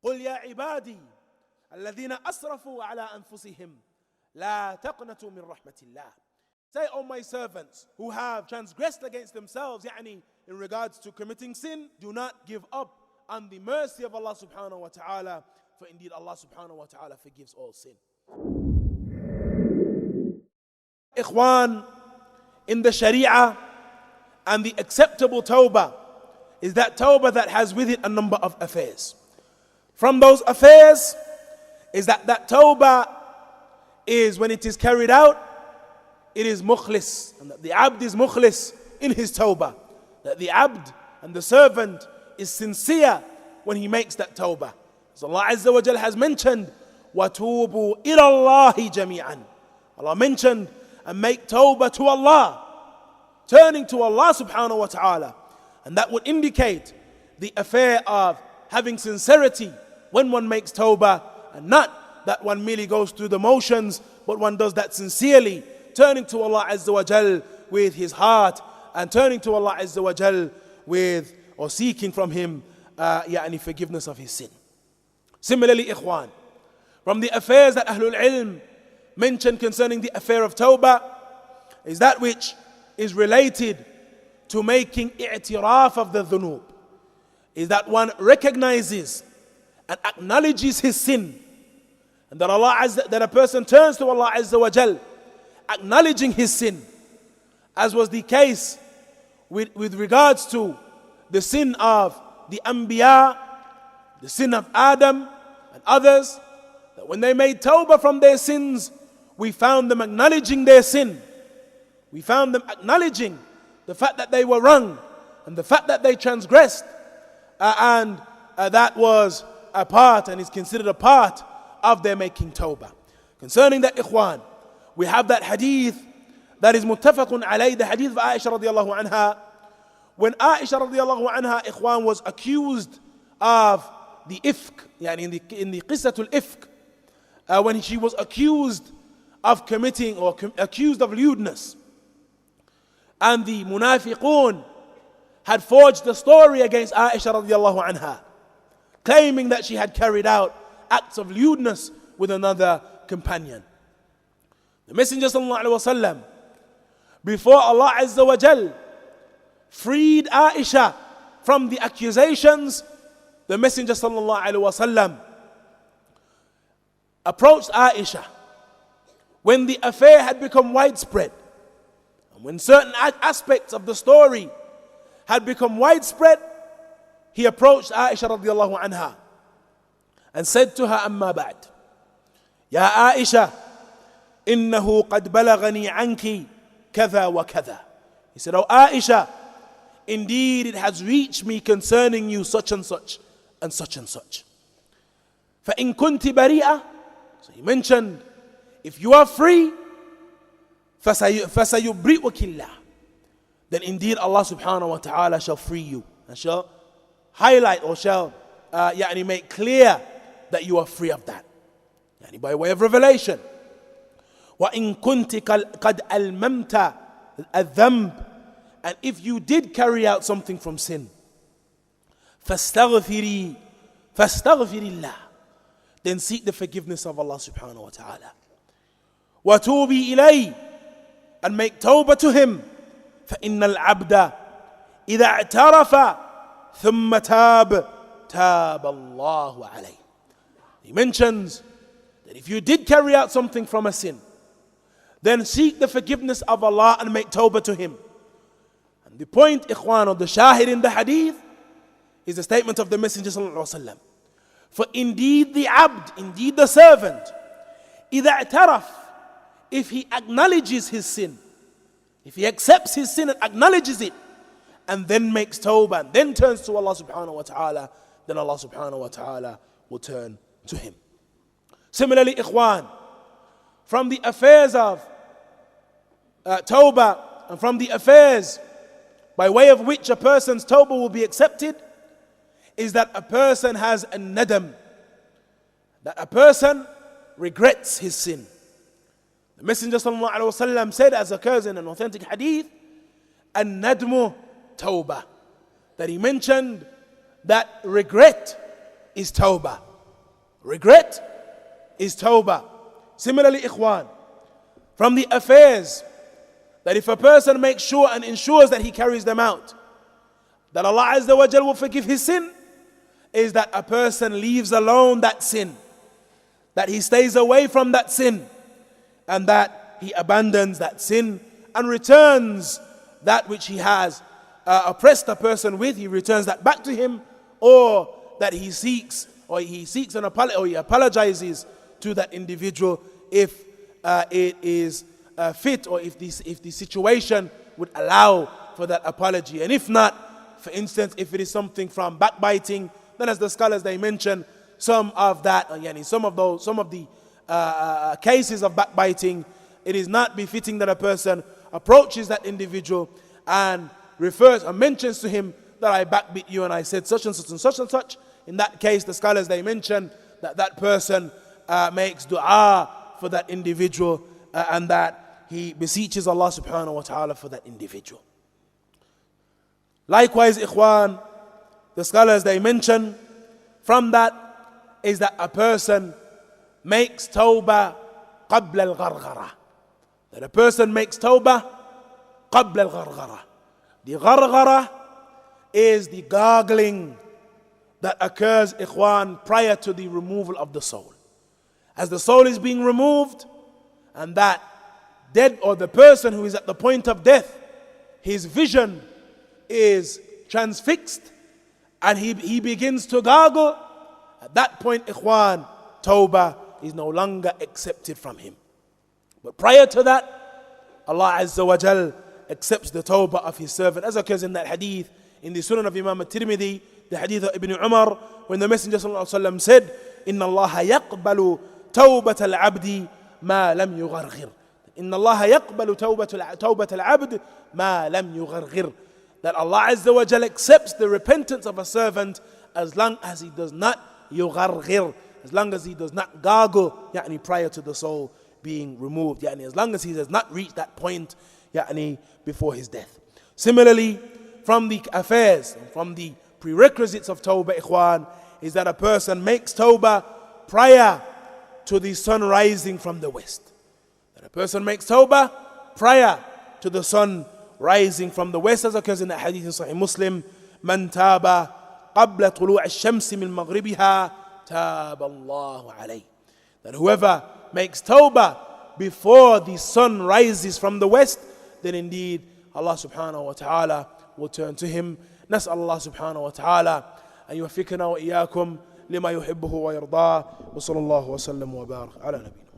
قل يا عبادي الذين أسرفوا على أنفسهم لا تقنطوا من رحمة الله. Say, O my servants who have transgressed against themselves, in regards to committing sin, do not give up on the mercy of Allah subhanahu wa ta'ala, for indeed Allah subhanahu wa ta'ala forgives all sin. Ikhwan, in the Sharia and the acceptable tawbah is that tawbah that has with it a number of affairs. From those affairs is that tawbah is, when it is carried out, it is mukhlis, and that the abd is mukhlis in his tawbah, that the abd and the servant is sincere when he makes that tawbah. As Allah Azza wa Jal has mentioned, وَتُوبُوا إِلَى اللَّهِ جَمِيعًا. Allah mentioned, and make tawbah to Allah, turning to Allah subhanahu wa ta'ala. And that would indicate the affair of having sincerity when one makes tawbah, and not that one merely goes through the motions, but one does that sincerely, turning to Allah Azza wa Jal with his heart, and turning to Allah Azza wa Jal with, or seeking from him forgiveness of his sin. Similarly, ikhwan, from the affairs that Ahlul Ilm mentioned concerning the affair of tawbah is that which is related to making i'tiraf of the dhunub, is that one recognizes and acknowledges his sin, and that a person turns to Allah Azza wa Jal acknowledging his sin, as was the case with regards to the sin of the Anbiya, the sin of Adam and others, that when they made tawbah from their sins, we found them acknowledging their sin. We found them acknowledging the fact that they were wrong and the fact that they transgressed, and that was a part and is considered a part of their making tawbah. Concerning that, ikhwan, we have that hadith that is muttafaqun alayh, the hadith of Aisha radiallahu anha. When Aisha radiallahu anha, ikhwan, was accused of the ifk, in the qissatul ifk, when she was accused of committing or accused of lewdness, and the munafiqun had forged a story against Aisha radiallahu anha, claiming that she had carried out acts of lewdness with another companion. The Messenger sallallahu alaihi wasallam, before Allah Azza wa Jal freed Aisha from the accusations, the Messenger sallallahu alaihi wasallam approached Aisha when the affair had become widespread, and when certain aspects of the story had become widespread. He approached Aisha radiallahu anha and said to her, "Amma ba'd, Ya Aisha, innahu qad balagani anki katha wa katha." He said, "Oh Aisha, indeed it has reached me concerning you such and such and such and such. فَإِن كُنْتِ بَرِيئَةً." So he mentioned, if you are free, فَسَيُبْرِئُكِ اللَّهُ, then indeed Allah subhanahu wa ta'ala shall free you and shall highlight or shall make clear that you are free of that, by way of revelation. وَإِن كُنْتِ قَدْ أَلْمَمْتَ الذَّنْبَ, and if you did carry out something from sin, فَاسْتَغْفِرِ اللَّهِ, then seek the forgiveness of Allah subhanahu wa ta'ala. وَتُوبِي إِلَيْهِ, and make tawbah to him. فَإِنَّ الْعَبْدَ إِذَا اعْتَرَفَ ثُمَّ تَابَ اللَّهُ عَلَيْهِ. He mentions that if you did carry out something from a sin, then seek the forgiveness of Allah and make tawbah to him. And the point, ikhwan, of the shahid in the hadith is the statement of the Messenger sallallahu alaihi wasallam. For indeed the abd, indeed the servant, إِذَا اعْتَرَفَ, if he acknowledges his sin, if he accepts his sin and acknowledges it, and then makes tawbah, and then turns to Allah subhanahu wa ta'ala, then Allah subhanahu wa ta'ala will turn to him. Similarly, ikhwan, from the affairs of tawbah, and from the affairs by way of which a person's tawbah will be accepted, is that a person has a nadam, that a person regrets his sin. The Messenger sallallahu alaihi wasallam said, as occurs in an authentic hadith, an-nadmu tawbah, that he mentioned that regret is tawbah. Regret is tawbah. Similarly, ikhwan, from the affairs that if a person makes sure and ensures that he carries them out, that Allah Azza wa Jal will forgive his sin, is that a person leaves alone that sin, that he stays away from that sin, and that he abandons that sin and returns that which he has oppressed a person with, he returns that back to him, or that he seeks an apology, or he apologizes to that individual if it is fit, or if the situation would allow for that apology. And if not, for instance, if it is something from backbiting, then as the scholars they mention, some of the cases of backbiting, it is not befitting that a person approaches that individual and refers or mentions to him that I backbit you and I said such and such and such and such. In that case, the scholars they mention that that person makes dua for that individual and that he beseeches Allah subhanahu wa ta'ala for that individual. Likewise, ikhwan, the scholars they mention from that is that a person makes tawbah qabla al-gharghara. That a person makes tawbah qabla al-gharghara. The gharghara is the gargling that occurs, ikhwan, prior to the removal of the soul. As the soul is being removed, and that dead or the person who is at the point of death, his vision is transfixed and he begins to gargle, at that point, ikhwan, tawbah is no longer accepted from him. But prior to that, Allah Azza wa Jal accepts the tawbah of his servant, as occurs in that hadith in the Sunan of Imam al-Tirmidhi, the hadith of Ibn Umar, when the Messenger ﷺ said, Inna Allah yaqbalu tawbat al-abdi ma lam yugharghir. Inna Allah yaqbalu tawbat al-abd ma lam yugharghir. That Allah Azza wa Jal accepts the repentance of a servant as long as he does not yugharghir, as long as he does not gargle, prior to the soul being removed, as long as he does not reach that point, before his death. Similarly, from the affairs, from the prerequisites of tawbah, ikhwan, is that a person makes tawbah prior to the sun rising from the west. That a person makes tawbah prior to the sun rising from the west, as occurs in the hadith in Sahih Muslim, Man taba qabla tulu' al-shams min maghribiha taba Allahu alayh. That whoever makes tawbah before the sun rises from the west, then indeed Allah subhanahu wa ta'ala will turn to him. نسأل الله سبحانه وتعالى أن يوفقنا وإياكم لما يحبه ويرضاه وصلى الله وسلم وبارك على نبينا.